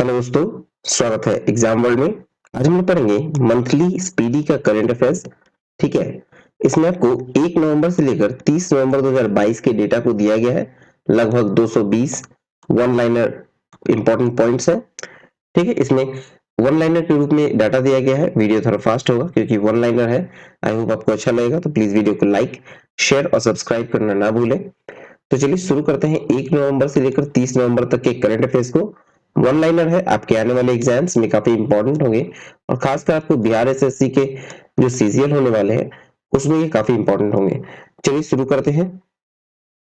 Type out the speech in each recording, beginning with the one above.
Hello दोस्तों, स्वागत है एग्जाम वर्ल्ड में। आज हम लोग पढ़ेंगे मंथली स्पीडी का करंट अफेयर्स। ठीक है, इसमें आपको 1 नवंबर से लेकर 30 नवंबर 2022 के डेटा को दिया गया है। लगभग 220 वन लाइनर इंपॉर्टेंट पॉइंट्स है। ठीक है, इसमें वन लाइनर के रूप में डाटा दिया गया है। वीडियो थोड़ा फास्ट होगा क्योंकि वन लाइनर है। आई होप आपको अच्छा लगेगा, तो प्लीज वीडियो को लाइक, शेयर और सब्सक्राइब करना ना भूलें। तो चलिए शुरू करते हैं 1 नवंबर से लेकर 30 नवंबर तक के करंट अफेयर्स को। वन लाइनर है, आपके आने वाले एग्जाम्स में काफी इंपॉर्टेंट होंगे और खासकर आपको बिहार एसएससी के जो सीजीएल होने वाले हैं उसमें ये काफी इंपॉर्टेंट होंगे। चलिए शुरू करते हैं।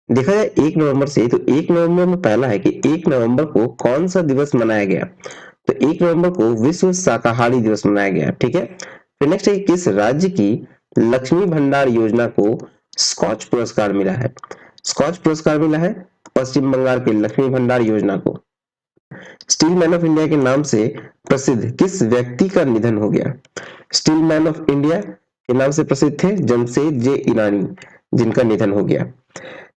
देखा जाए 1 नवंबर से, तो 1 नवंबर में पहला है कि 1 नवंबर को कौन सा दिवस मनाया गया। तो 1 नवंबर को विश्व शाकाहारी दिवस मनाया गया। ठीक है, फिर नेक्स्ट है किस राज्य की लक्ष्मी भंडार योजना को स्कॉच पुरस्कार मिला है। स्कॉच पुरस्कार मिला है पश्चिम बंगाल के लक्ष्मी भंडार योजना को। स्टील मैन ऑफ इंडिया के नाम से प्रसिद्ध किस व्यक्ति का निधन हो गया। स्टील मैन ऑफ इंडिया के नाम से प्रसिद्ध थे जमशेद जे ईरानी, जिनका निधन हो गया।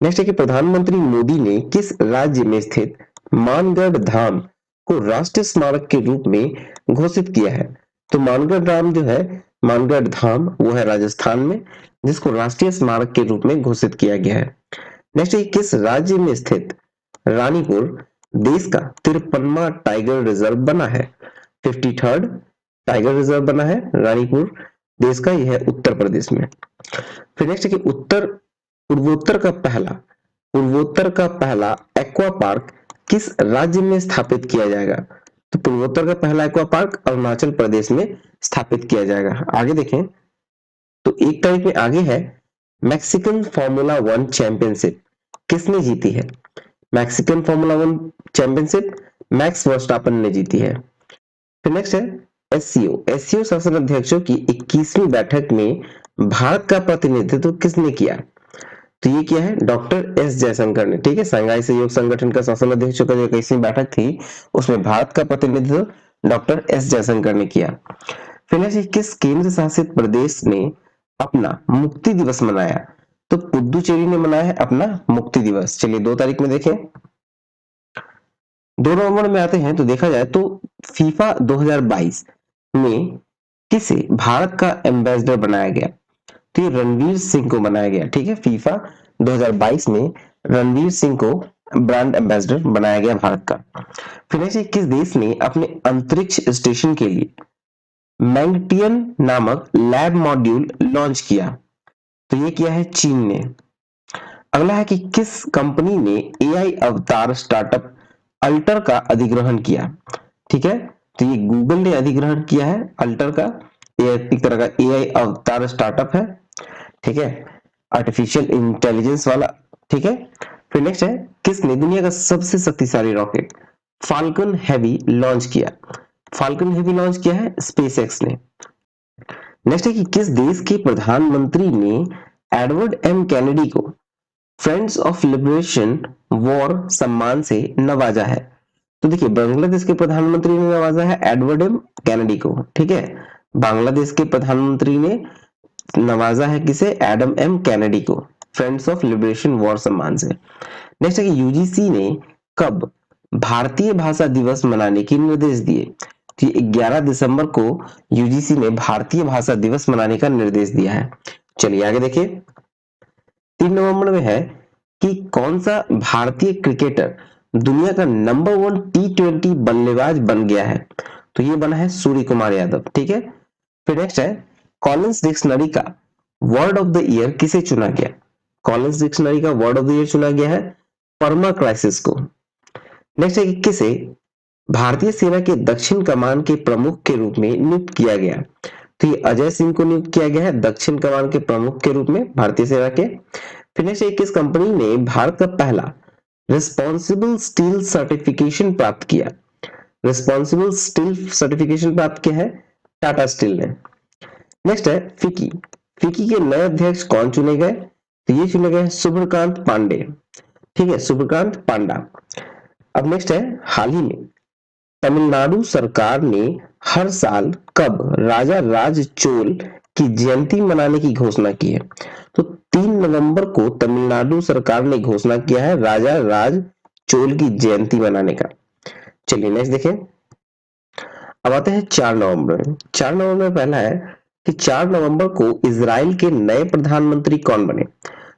नेक्स्ट है कि प्रधानमंत्री मोदी ने किस राज्य में स्थित मानगढ़ धाम को राष्ट्रीय स्मारक के रूप में घोषित किया है। तो मानगढ़ धाम जो है, मानगढ़ धाम वो है राजस्थान में, जिसको राष्ट्रीय स्मारक के रूप में घोषित किया गया है। नेक्स्ट है किस राज्य में स्थित रानीपुर देश का 53वां टाइगर रिजर्व बना है। 53rd टाइगर रिजर्व बना है रानीपुर देश का, यह है उत्तर प्रदेश में। फिर नेक्स्ट है कि पूर्वोत्तर का पहला एक्वा पार्क किस राज्य में स्थापित किया जाएगा। तो पूर्वोत्तर का पहला एक्वा पार्क अरुणाचल प्रदेश में स्थापित किया जाएगा। आगे देखें तो 1 तारीख में आगे है मैक्सिकन फॉर्मूला 1 चैंपियनशिप किसने जीती है। Mexican formula 1 championship max Verstappen ने जीती है। फिर नेक्स्ट है एससीओ शासन अध्यक्षों की 21वीं बैठक में भारत का प्रतिनिधित्व किसने किया। तो ये किया है डॉक्टर एस जयशंकर ने। ठीक है, संघाई सहयोग संगठन का शासन अध्यक्षों का जो 21वीं बैठक थी उसमें भारत का प्रतिनिधित्व डॉक्टर एस जयशंकर ने किया। फिर नेक्स्ट किस केंद्र शासित प्रदेश ने अपना मुक्ति दिवस मनाया। तो पुदुचेरी ने मनाया है अपना मुक्ति दिवस। चलिए 2 तारीख में देखें। 2 नवंबर में आते हैं तो देखा जाए तो फीफा 2022 में किसे भारत का एम्बेसडर बनाया गया। तो ये रणवीर सिंह को बनाया गया। ठीक है, फीफा 2022 में रणवीर सिंह को ब्रांड एम्बेसडर बनाया गया भारत का। फिर ऐसे किस देश ने अपने अंतरिक्ष स्टेशन के लिए मैंगटियन नामक लैब मॉड्यूल लॉन्च किया। तो ये किया है चीन ने। अगला है कि किस कंपनी ने एआई अवतार स्टार्टअप अल्टर का अधिग्रहण किया। ठीक है, तो ये गूगल ने अधिग्रहण किया है अल्टर का। एक तरह का एआई अवतार स्टार्टअप है। ठीक है, आर्टिफिशियल इंटेलिजेंस वाला। ठीक है, फिर नेक्स्ट है किसने दुनिया का सबसे शक्तिशाली रॉकेट फाल्कन हेवी लॉन्च किया। फाल्कन हेवी लॉन्च किया है स्पेसएक्स ने। नेक्स्ट है कि किस देश के प्रधानमंत्री ने एडवर्ड एम कैनेडी को फ्रेंड्स ऑफ लिबरेशन वॉर सम्मान से नवाजा है। तो देखिए बांग्लादेश के प्रधानमंत्री ने नवाजा है एडवर्ड एम कैनेडी को। ठीक है, बांग्लादेश के प्रधानमंत्री ने नवाजा है किसे, एडम एम कैनेडी को फ्रेंड्स ऑफ लिबरेशन वॉर सम्मान से। नेक्स्ट है कि यूजीसी ने कब भारतीय भाषा दिवस मनाने के निर्देश दिए। तो 11 दिसंबर को यूजीसी ने भारतीय भाषा दिवस मनाने का निर्देश दिया है। चलिए आगे देखिए। 3 नवंबर में है कि कौन सा भारतीय क्रिकेटर दुनिया का नंबर 1 T20 बल्लेबाज बन गया है। तो ये बना है सूर्य कुमार यादव। ठीक है, फिर नेक्स्ट है कॉलिंस डिक्शनरी का वर्ड ऑफ द ईयर किसे चुना गया। कॉलिंस डिक्शनरी का वर्ड ऑफ द ईयर चुना गया है पर्मा क्राइसिस को। नेक्स्ट है कि किसे भारतीय सेना के दक्षिण कमान के प्रमुख के रूप में नियुक्त किया गया। तो ये अजय सिंह को नियुक्त किया गया है दक्षिण कमान के प्रमुख के रूप में भारतीय सेना के। फिर नेक्स्ट है किस कंपनी ने भारत का पहला रिस्पॉन्सिबल स्टील सर्टिफिकेशन प्राप्त किया। रिस्पॉन्सिबल स्टील सर्टिफिकेशन प्राप्त किया है टाटा स्टील ने। नेक्स्ट है फिकी। फिकी के नए अध्यक्ष कौन चुने गए। तो ये चुने गए सुब्रकांत पांडे। ठीक है, सुब्रकांत पांडा। अब नेक्स्ट है हाल ही में तमिलनाडु सरकार ने हर साल कब राजा राज चोल की जयंती मनाने की घोषणा की है। तो 3 नवंबर को तमिलनाडु सरकार ने घोषणा किया है राजा राज चोल की जयंती मनाने का। चलिए नेक्स्ट देखें। अब आते हैं 4 नवंबर में। 4 नवंबर में पहला है कि 4 नवंबर को इजराइल के नए प्रधानमंत्री कौन बने?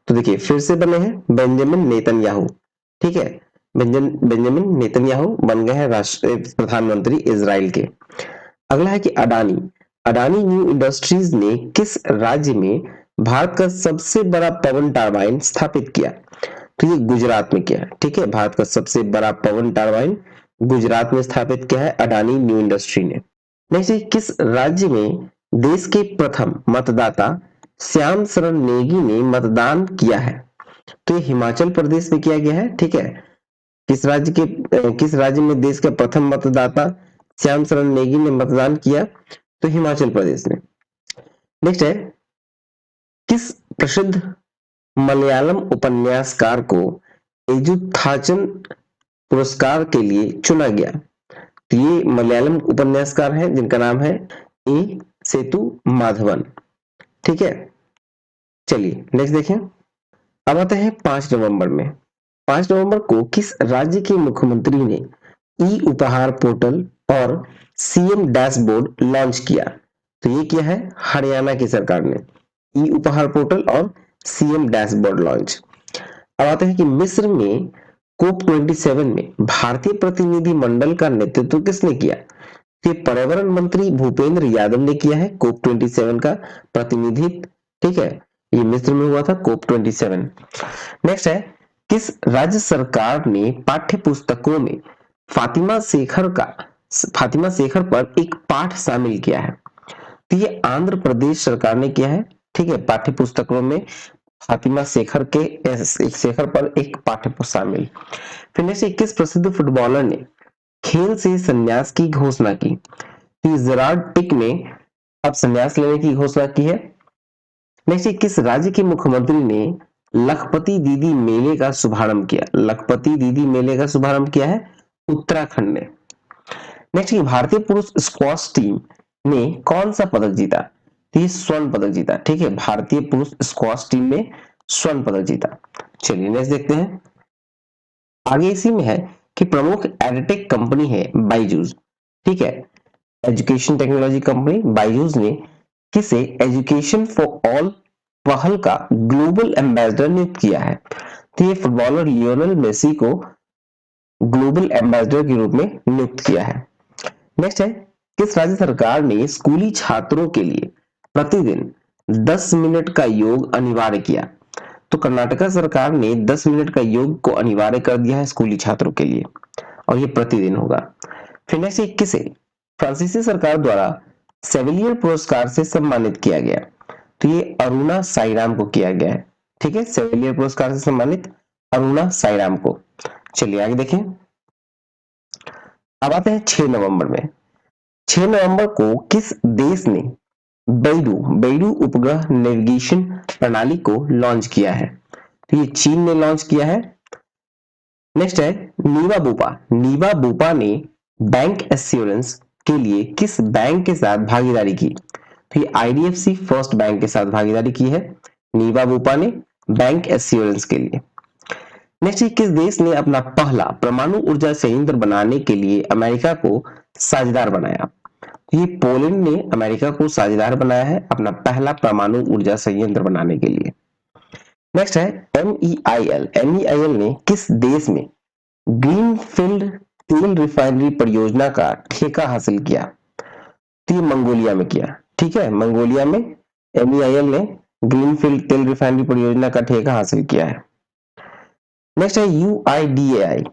तो देखिए फिर से बने हैं बेंजामिन नेतन्याहू। ठीक है, बेंजामिन नेतन्याहू बन गए हैं राष्ट्र प्रधानमंत्री इजराइल के। अगला है कि अडानी। अडानी न्यू इंडस्ट्रीज ने किस राज्य में भारत का सबसे बड़ा पवन टरबाइन स्थापित किया? तो ये गुजरात में किया है। ठीक है, भारत का सबसे बड़ा पवन टरबाइन गुजरात में स्थापित किया है अडानी न्यू इंडस्ट्री ने। नेक्स्ट, किस राज्य में देश के प्रथम मतदाता श्याम शरण नेगी ने मतदान किया है? तो ये हिमाचल प्रदेश में किया गया है। ठीक है, किस राज्य में देश का प्रथम मतदाता श्याम शरण नेगी ने मतदान किया? तो हिमाचल प्रदेश में। नेक्स्ट है, किस प्रसिद्ध मलयालम उपन्यासकार को एजुथाचन पुरस्कार के लिए चुना गया? तो ये मलयालम उपन्यासकार हैं जिनका नाम है ए सेतु माधवन। ठीक है, चलिए नेक्स्ट देखें। अब आते हैं 5 नवंबर में। 5 नवंबर को किस राज्य के मुख्यमंत्री ने ई उपहार पोर्टल और सीएम डैशबोर्ड लॉन्च किया? तो ये किया है हरियाणा की सरकार ने, ई उपहार पोर्टल और सीएम डैशबोर्ड लॉन्च। अब आते हैं कि मिस्र में कोप 27 में भारतीय प्रतिनिधि मंडल का नेतृत्व किसने किया? ये पर्यावरण मंत्री भूपेंद्र यादव ने किया है कोप 27 का प्रतिनिधित्व। ठीक है, ये मिस्र में हुआ था कोप 27। नेक्स्ट है, किस राज्य सरकार ने पाठ्य पुस्तकों में फातिमा शेखर पर एक पाठ शामिल किया है? तो ये आंध्र प्रदेश सरकार ने किया है। ठीक है, पाठ्य पुस्तकों में फातिमा शेखर पर एक पाठ्य पुस्तक शामिल। फिर नेक्स्ट, किस प्रसिद्ध फुटबॉलर ने खेल से संन्यास की घोषणा की? तो जेरार्ड पिक ने अब संन्यास लेने की घोषणा की है। नेक्स्ट, किस राज्य के मुख्यमंत्री ने लखपति दीदी मेले का शुभारंभ किया? लखपति दीदी मेले का शुभारंभ किया है उत्तराखंड ने। नेक्स्ट, भारतीय पुरुष स्क्वॉश टीम ने कौन सा पदक जीता? तो ये स्वर्ण पदक जीता। ठीक है, भारतीय पुरुष स्क्वॉश टीम ने स्वर्ण पदक जीता। चलिए नेक्स्ट देखते हैं। आगे इसी में है कि प्रमुख एडटेक कंपनी है बायजूस। ठीक है, एजुकेशन टेक्नोलॉजी कंपनी बायजूस ने किसे एजुकेशन फॉर ऑल पहल का ग्लोबल एम्बेसडर नियुक्त किया है? तो ये फुटबॉलर लियोनेल मेसी को ग्लोबल एम्बेसडर के रूप में नियुक्त किया है। नेक्स्ट है, किस राज्य सरकार ने स्कूली छात्रों के लिए प्रतिदिन 10 मिनट का योग अनिवार्य किया? तो कर्नाटका सरकार ने 10 मिनट का योग को अनिवार्य कर दिया है स्कूली छात्रों के लिए, और ये प्रतिदिन होगा। फिर नेक्स्ट, किसे फ्रांसीसी सरकार द्वारा सेविलियर पुरस्कार से सम्मानित किया गया? तो ये अरुणा साईराम को किया गया है। ठीक है, सेविलियर पुरस्कार से सम्मानित अरुणा साईराम को। चलिए आगे देखें। अब आते हैं 6 नवंबर में। 6 नवंबर को किस देश ने बेइडू उपग्रह नेविगेशन प्रणाली को लॉन्च किया है? तो ये चीन ने लॉन्च किया है। नेक्स्ट है, नीवा बुपा ने बैंक एश्योरेंस के लिए किस बैंक के साथ भागीदारी की? तो ये आईडीएफसी फर्स्ट बैंक के साथ भागीदारी की है नीवा बुपा ने बैंक एश्योरेंस के लिए। नेक्स्ट, किस देश ने अपना पहला परमाणु ऊर्जा संयंत्र बनाने के लिए अमेरिका को साझेदार बनाया? ये पोलैंड ने अमेरिका को साझेदार बनाया है अपना पहला परमाणु ऊर्जा संयंत्र बनाने के लिए। नेक्स्ट है, एमईआईएल ने किस देश में ग्रीनफील्ड तेल रिफाइनरी परियोजना का ठेका हासिल किया? तो ये मंगोलिया में किया। ठीक है, मंगोलिया में एमईआईएल ने ग्रीनफील्ड तेल रिफाइनरी परियोजना का ठेका हासिल किया है। नेक्स्ट है, यूआईडीएआई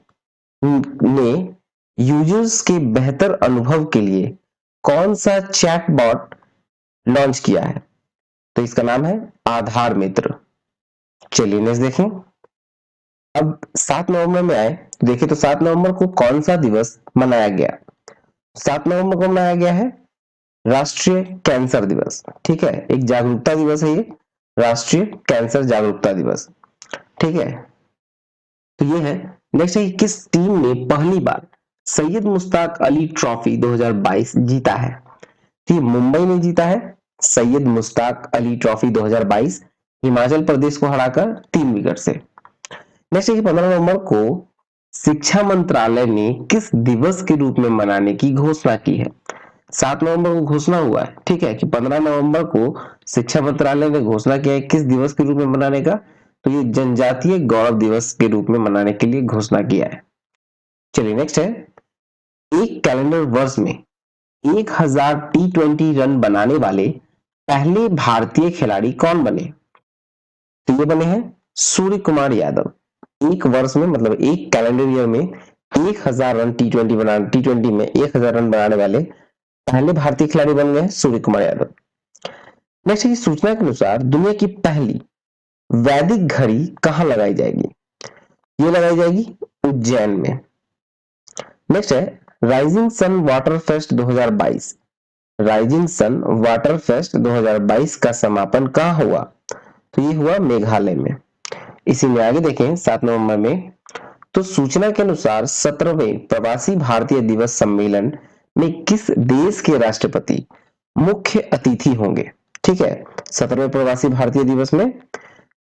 ने यूजर्स के बेहतर अनुभव के लिए कौन सा चैटबॉट लॉन्च किया है? तो इसका नाम है आधार मित्र। चलिए नेक्स्ट देखें। अब 7 नवंबर में आए तो देखिए, तो 7 नवंबर को कौन सा दिवस मनाया गया? 7 नवंबर को मनाया गया है राष्ट्रीय कैंसर दिवस। ठीक है, एक जागरूकता दिवस है ये, राष्ट्रीय कैंसर जागरूकता दिवस। ठीक है, तो ये है। नेक्स्ट है, किस टीम ने पहली बार सैयद मुश्ताक अली ट्रॉफी 2022 जीता है? तो ये मुंबई ने जीता है सैयद मुश्ताक अली ट्रॉफी 2022 हिमाचल प्रदेश को हराकर 3 विकेट से। नेक्स्ट है, 15 नवंबर को शिक्षा मंत्रालय ने किस दिवस के रूप में मनाने की घोषणा की है? 7 नवंबर को घोषणा हुआ है, ठीक है, कि 15 नवंबर को शिक्षा मंत्रालय ने घोषणा किया है किस दिवस के रूप में मनाने का, तो ये जनजातीय गौरव दिवस के रूप में मनाने के लिए घोषणा किया है। चलिए नेक्स्ट है, एक कैलेंडर वर्ष में 1000 T20 रन बनाने वाले पहले भारतीय खिलाड़ी कौन बने? तो ये बने हैं सूर्य कुमार यादव। एक वर्ष में मतलब एक कैलेंडर ईयर में 1000 रन T20 में 1000 रन बनाने वाले पहले भारतीय खिलाड़ी बन गए हैं सूर्य कुमार यादव। नेक्स्ट की सूचना के अनुसार दुनिया की पहली वैदिक घड़ी कहां लगाई जाएगी? ये लगाई जाएगी उज्जैन में। नेक्स्ट है rising sun water fest 2022। Rising sun water fest 2022 का समापन कहां हुआ? तो ये हुआ मेघालय में। इसी में आगे देखें 7 नवंबर में, तो सूचना के अनुसार 17वें प्रवासी भारतीय दिवस सम्मेलन में किस देश के राष्ट्रपति मुख्य अतिथि होंगे? ठीक है, 17वें प्रवासी भारतीय दिवस में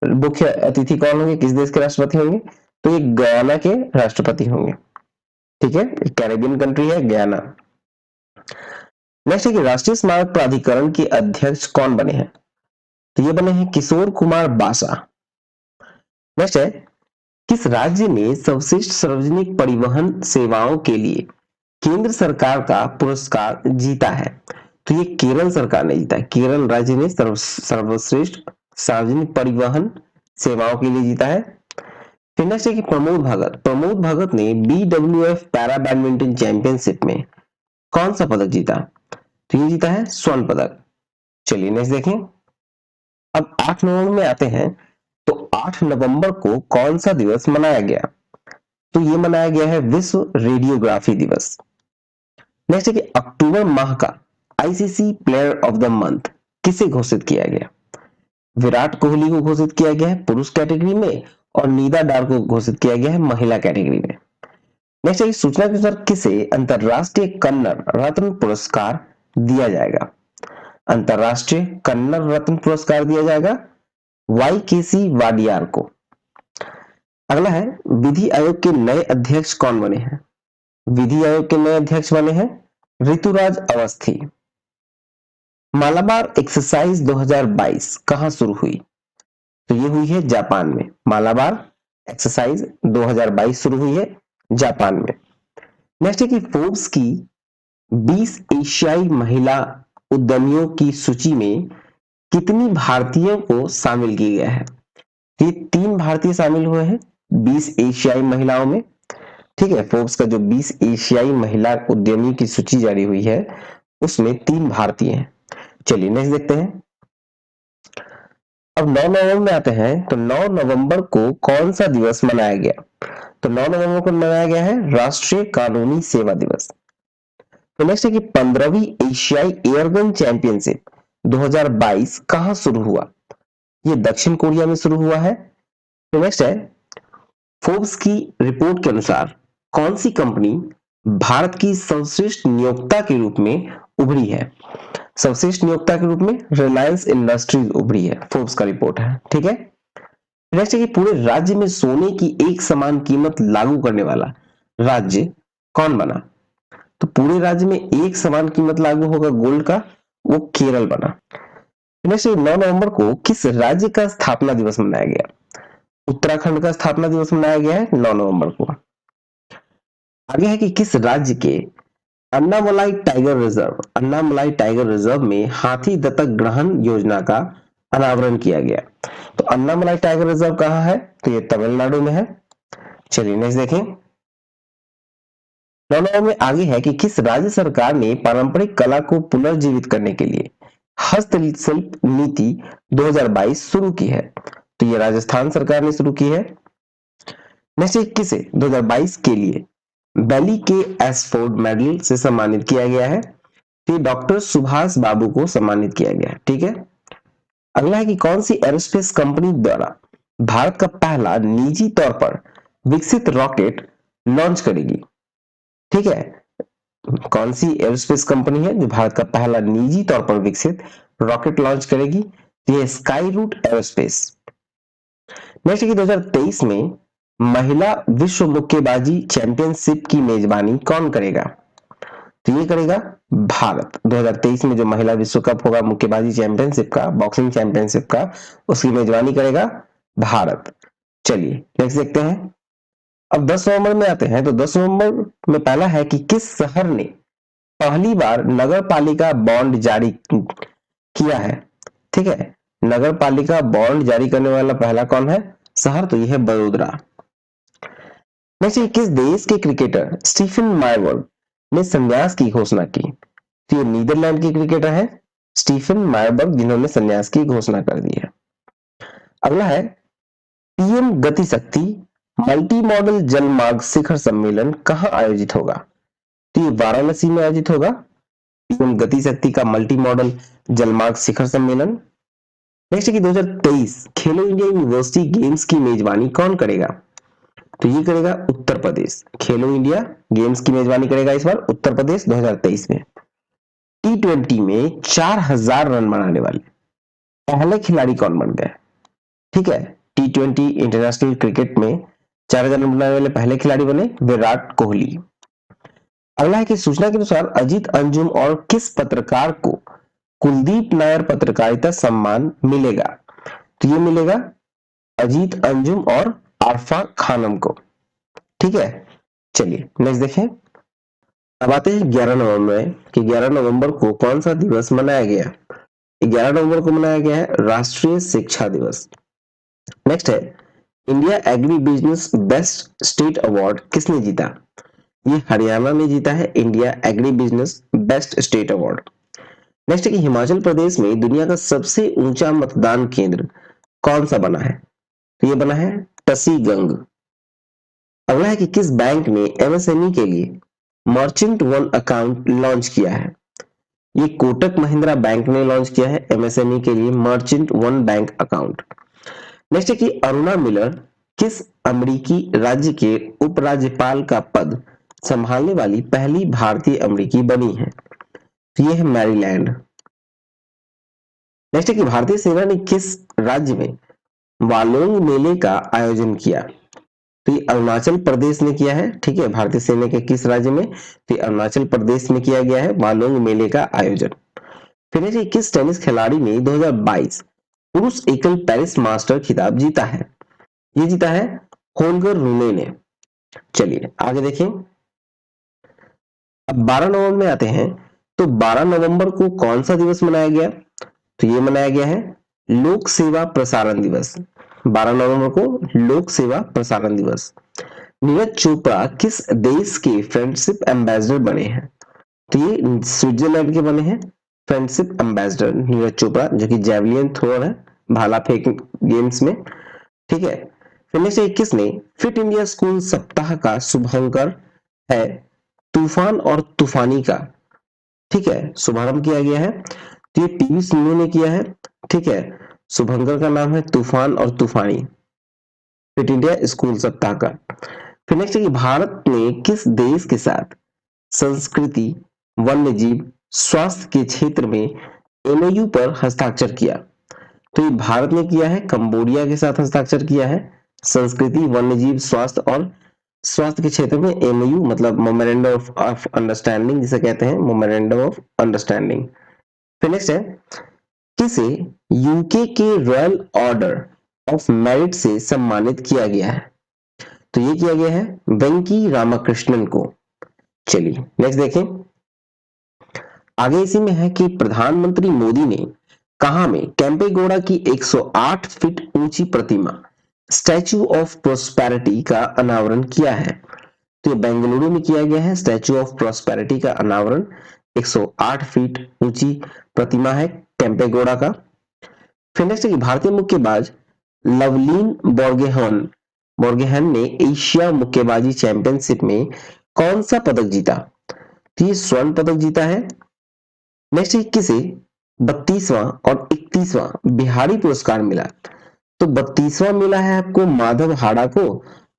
मुख्य अतिथि कौन होंगे, किस देश के राष्ट्रपति होंगे? तो ये गयाना के राष्ट्रपति होंगे। ठीक है, कैरेबियन कंट्री है गयाना। नेक्स्ट है कि राष्ट्रीय स्मारक प्राधिकरण के अध्यक्ष कौन बने हैं? तो ये बने हैं किशोर कुमार बासा। नेक्स्ट है किस राज्य ने सर्वश्रेष्ठ सार्वजनिक परिवहन सेवाओं के लिए केंद्र सरकार का पुरस्कार जीता है? तो ये केरल सरकार ने जीता है। केरल राज्य ने सर्वश्रेष्ठ सार्वजनिक परिवहन सेवाओं के लिए जीता है। फिर नेक्स्ट है कि प्रमोद भगत ने BWF पैरा बैडमिंटन चैंपियनशिप में कौन सा पदक जीता? तो ये जीता है स्वर्ण पदक। चलिए नेक्स्ट देखें, अब 8 नवंबर में आते हैं, तो 8 नवंबर को कौन सा दिवस मनाया गया? तो ये मनाया गया है विश्व रेडियोग्राफी दिवस। नेक्स्ट है कि अक्टूबर माह का ICC player of the month किसे घोषित किया गया? विराट कोहली को घोषित किया गया है पुरुष कैटेगरी में, और नीदा डार को घोषित किया गया है महिला कैटेगरी में। नेक्स्ट है सूचना के अनुसार किसे अंतरराष्ट्रीय कन्नड़ रत्न पुरस्कार दिया जाएगा? अंतरराष्ट्रीय कन्नड़ रत्न पुरस्कार दिया जाएगा YKC वाडियार को। अगला है विधि आयोग के नए अध्यक्ष कौन बने हैं? विधि आयोग के नए अध्यक्ष बने हैं ऋतुराज अवस्थी। मालाबार एक्सरसाइज 2022 कहां शुरू हुई? तो ये हुई है जापान में। मालाबार एक्सरसाइज 2022 शुरू हुई है जापान में। नेक्स्ट है कि फोर्ब्स की 20 एशियाई महिला उद्यमियों की सूची में कितनी भारतीयों को शामिल किया गया है? ये 3 भारतीय शामिल हुए हैं 20 एशियाई महिलाओं में। ठीक है, फोर्ब्स का जो 20 एशियाई महिला उद्यमियों की सूची जारी हुई है उसमें 3 भारतीय हैं। चलिए नेक्स्ट देखते हैं, अब 9 नवंबर में आते हैं, तो 9 नवंबर को कौन सा दिवस मनाया गया? तो 9 नवंबर को मनाया गया है राष्ट्रीय कानूनी सेवा दिवस। तो नेक्स्ट है कि 15वीं एशियाई एयरगन चैंपियनशिप 2022 कहां शुरू हुआ? ये दक्षिण कोरिया में शुरू हुआ है। तो नेक्स्ट है फोर्ब्स की रिपोर्ट के अनुसार कौन सी कंपनी भारत की सर्वश्रेष्ठ नियोक्ता के रूप में उभरी है? सर्वश्रेष्ठ नियोक्ता के रूप में रिलायंस इंडस्ट्रीज उभरी है, फोर्ब्स का रिपोर्ट है। ठीक है, नेक्स्ट है कि पूरे राज्य में सोने की एक समान कीमत लागू करने वाला राज्य कौन बना? तो पूरे राज्य में एक समान कीमत लागू होगा गोल्ड का, वो केरल बना। नेक्स्ट 9 नवंबर को किस राज्य का स्थापना दिवस मनाया गया? उत्तराखंड का स्थापना दिवस मनाया गया है 9 नवंबर को। आगे है कि किस राज्य के अन्नामलाई टाइगर रिजर्व में हाथी दत्तक ग्रहण योजना का अनावरण किया गया? तो अन्नामलाई टाइगर रिजर्व कहां है? तो ये तमिलनाडु में है। चलिए नेक्स्ट देखें, 9 नवंबर में आगे है कि किस राज्य सरकार ने पारंपरिक कला को पुनर्जीवित करने के लिए हस्तशिल्प नीति 2022 शुरू की है? तो ये राजस्थान सरकार ने शुरू की है। नेक्स्ट किसे 2022 के लिए बैली के एसफोर्ड मेडल से सम्मानित किया गया है? तो डॉक्टर सुभाष बाबू को सम्मानित किया गया है। ठीक है, अगला है कि कौन सी एरोस्पेस कंपनी द्वारा भारत का पहला निजी तौर पर विकसित रॉकेट लॉन्च करेगी? ठीक है, कौन सी एरोस्पेस कंपनी है जो भारत का पहला निजी तौर पर विकसित रॉकेट लॉन्च करेगी? ये स्काई रूट एरोस्पेस। नेक्स्ट है कि 2023 में महिला विश्व मुक्केबाजी चैंपियनशिप की मेजबानी कौन करेगा? तो ये करेगा भारत। 2023 में जो महिला विश्व कप होगा मुक्केबाजी चैंपियनशिप का, बॉक्सिंग चैंपियनशिप का, उसकी मेजबानी करेगा भारत। चलिए नेक्स्ट देखते हैं। अब 10 नवंबर में आते हैं। तो 10 नवंबर में पहला है कि किस शहर ने पहली बार नगर पालिका बॉन्ड जारी किया है। ठीक है, नगर पालिका बॉन्ड जारी करने वाला पहला कौन है शहर, तो यह है बड़ोदरा। नेक्स्ट, किस देश के क्रिकेटर स्टीफन मायरबर्ग ने संन्यास की घोषणा की। तो ये नीदरलैंड के क्रिकेटर है स्टीफन मायरबर्ग, जिन्होंने संन्यास की घोषणा कर दी है। अगला है पीएम गति शक्ति मल्टी मॉडल जलमार्ग शिखर सम्मेलन कहां आयोजित होगा। तो ये वाराणसी में आयोजित होगा, पीएम गति शक्ति का मल्टी मॉडल जलमार्ग शिखर सम्मेलन। नेक्स्ट है कि 2023 खेलो इंडिया यूनिवर्सिटी गेम्स की मेजबानी कौन करेगा। तो ये करेगा उत्तर प्रदेश। खेलो इंडिया गेम्स की मेजबानी करेगा इस बार उत्तर प्रदेश 2023 में। T20 में 4000 रन बनाने वाले पहले खिलाड़ी कौन बन गए। ठीक है, T20 इंटरनेशनल क्रिकेट में 4000 रन बनाने वाले पहले खिलाड़ी बने विराट कोहली। अगला है कि सूचना के अनुसार अजीत अंजुम और किस पत्रकार को कुलदीप नायर पत्रकारिता सम्मान मिलेगा। तो ये मिलेगा अजीत अंजुम और आरफा खानम को। ठीक है, चलिए नेक्स्ट देखें। अब आते हैं 11 नवंबर में कि 11 नवंबर को कौन सा दिवस मनाया गया। 11 नवंबर को मनाया गया है राष्ट्रीय शिक्षा दिवस। नेक्स्ट है India agri business best state award किसने जीता। ये हरियाणा ने जीता है India agri business best state award. Next है कि हिमाचल प्रदेश में दुनिया का सबसे ऊंचा मतदान केंद्र कौन सा बना है। तो ये बना है टसीगंग। अगला है कि किस बैंक ने एमएसएमई के लिए मर्चेंट वन अकाउंट लॉन्च किया है। ये कोटक महिंद्रा बैंक ने लॉन्च किया है एमएसएमई के लिए merchant one bank account. Next है कि अरुणा मिलर किस अमेरिकी राज्य के उपराज्यपाल का पद संभालने वाली पहली भारतीय अमेरिकी बनी है। तो ये है मैरीलैंड। नेक्स्ट है कि भारतीय सेना ने किस राज्य में वालोंग मेले का आयोजन किया। तो ये अरुणाचल प्रदेश ने किया है। ठीक है, भारतीय सेना के किस राज्य में, तो अरुणाचल प्रदेश में किया गया है वालोंग मेले का आयोजन। फिर है किस टेनिस खिलाड़ी ने 2022 पुरुष एकल पेरिस मास्टर खिताब जीता है। ये जीता है होल्गर रूने ने। चलिए आगे देखें। अब 12 नवंबर में आते हैं। तो 12 नवंबर को कौन सा दिवस मनाया गया। तो ये मनाया गया है लोक सेवा प्रसारण दिवस। 12 नवंबर को लोक सेवा प्रसारण दिवस। नीरज चोपड़ा किस देश के फ्रेंडशिप एम्बेसडर बने हैं। तो ये स्विट्जरलैंड के बने हैं फ्रेंडशिप एम्बेसडर नीरज चोपड़ा, जो कि जेवलिन थ्रोअर है भाला फेंक गेम्स में। ठीक है, फिर से 21 ने फिट इंडिया स्कूल सप्ताह का शुभारंभ है तूफान और तूफानी का। ठीक है, शुभारंभ किया गया है, तो ये पीवी सिंधु ने किया है। ठीक है, शुभंकर का नाम है तूफान और तूफानी, फिट इंडिया स्कूल सप्ताह का। फिर नेक्स्ट है कि भारत ने किस देश के साथ संस्कृति वन्य जीव स्वास्थ्य के क्षेत्र में एमओयू पर हस्ताक्षर किया। तो ये भारत ने किया है कंबोडिया के साथ हस्ताक्षर किया है संस्कृति वन्य जीव स्वास्थ्य और स्वास्थ्य के क्षेत्र में एमओयू, मतलब मोमेरेंडम ऑफ अंडरस्टैंडिंग जिसे कहते हैं, मोमेरेंडम ऑफ अंडरस्टैंडिंग। फिर नेक्स्ट है किसे यूके के रॉयल ऑर्डर ऑफ मेरिट से सम्मानित किया गया है। तो ये किया गया है वेंकी रामाकृष्णन को। चलिए नेक्स्ट देखें। आगे इसी में है कि प्रधानमंत्री मोदी ने कहा में कैंपेगौड़ा की 108 फीट ऊंची प्रतिमा स्टैच्यू ऑफ प्रोस्पेरिटी का अनावरण किया है। तो ये बेंगलुरु में किया गया है स्टैच्यू ऑफ प्रोस्पेरिटी का अनावरण। 108 फीट ऊंची प्रतिमा है कैंपेगौड़ा का। फिर नेक्स्ट है कि भारतीय मुक्केबाज लवलीन बोर्गेहन ने एशिया मुक्केबाजी चैंपियनशिप में कौन सा पदक जीता। तो ये स्वर्ण पदक जीता है। नेक्स्ट है किसे 32वां और 31वां बिहारी पुरस्कार मिला। तो 32वां मिला है आपको माधव हाड़ा को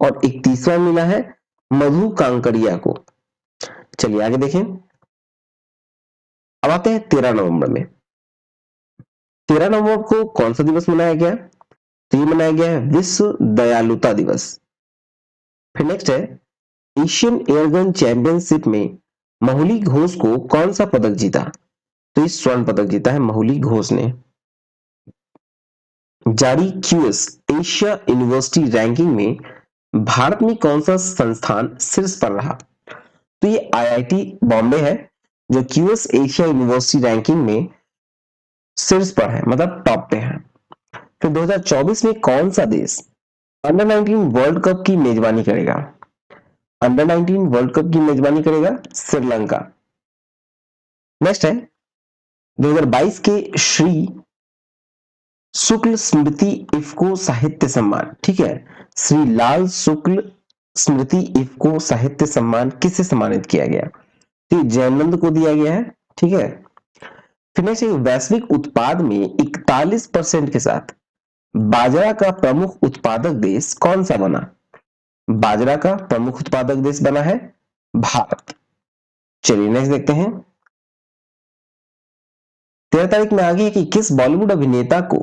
और 31वां मिला है मधु कांकरिया को। चलिए आगे देखें। अब आते हैं 13 नवंबर में। 13 नवंबर को कौन सा दिवस मनाया गया। तो ये मनाया गया है विश्व दयालुता दिवस। फिर नेक्स्ट है एशियन एयरगन चैंपियनशिप में महुली घोष को कौन सा पदक जीता? तो इस स्वर्ण पदक जीता है महुली घोष ने। जारी क्यूएस एशिया यूनिवर्सिटी रैंकिंग में भारत में कौन सा संस्थान शीर्ष पर रहा? तो ये आईआईटी बॉम्बे है जो क्यूएस एशिया यूनिवर्सिटी रैंकिंग में शीर्ष पर है, मतलब टॉप पे है। फिर 2024 में कौन सा देश अंडर 19 वर्ल्ड कप की मेजबानी करेगा? अंडर 19 वर्ल्ड कप की मेजबानी करेगा श्रीलंका। नेक्स्ट है 2022 के श्री शुक्ल स्मृति इफ्को साहित्य सम्मान, ठीक है, श्री लाल शुक्ल स्मृति इफ्को साहित्य सम्मान किससे सम्मानित किया गया? तो जयनंद को दिया गया है, ठीक है। फिर से वैश्विक उत्पाद में 41% के साथ बाजरा का प्रमुख उत्पादक देश कौन सा बना? बाजरा का प्रमुख उत्पादक देश बना है भारत। चलिए नेक्स्ट देखते हैं। 13 तारीख में आगे है कि किस बॉलीवुड अभिनेता को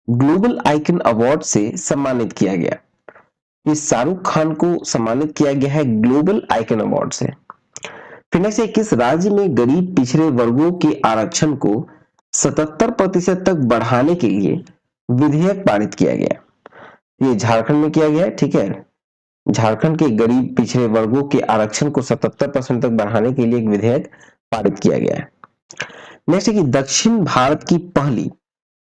ग्लोबल आइकन अवार्ड से सम्मानित किया गया? ये शाहरुख खान को सम्मानित किया गया है ग्लोबल आइकन अवार्ड से। फिर नेक्स्ट है किस राज्य में गरीब पिछड़े वर्गों के आरक्षण को 77% तक बढ़ाने के लिए विधेयक पारित किया गया? ये झारखंड में किया गया है, ठीक है। झारखंड के गरीब पिछड़े वर्गों के आरक्षण को 77% तक बढ़ाने के लिए एक विधेयक पारित किया गया है। नेक्स्ट है कि दक्षिण भारत की पहली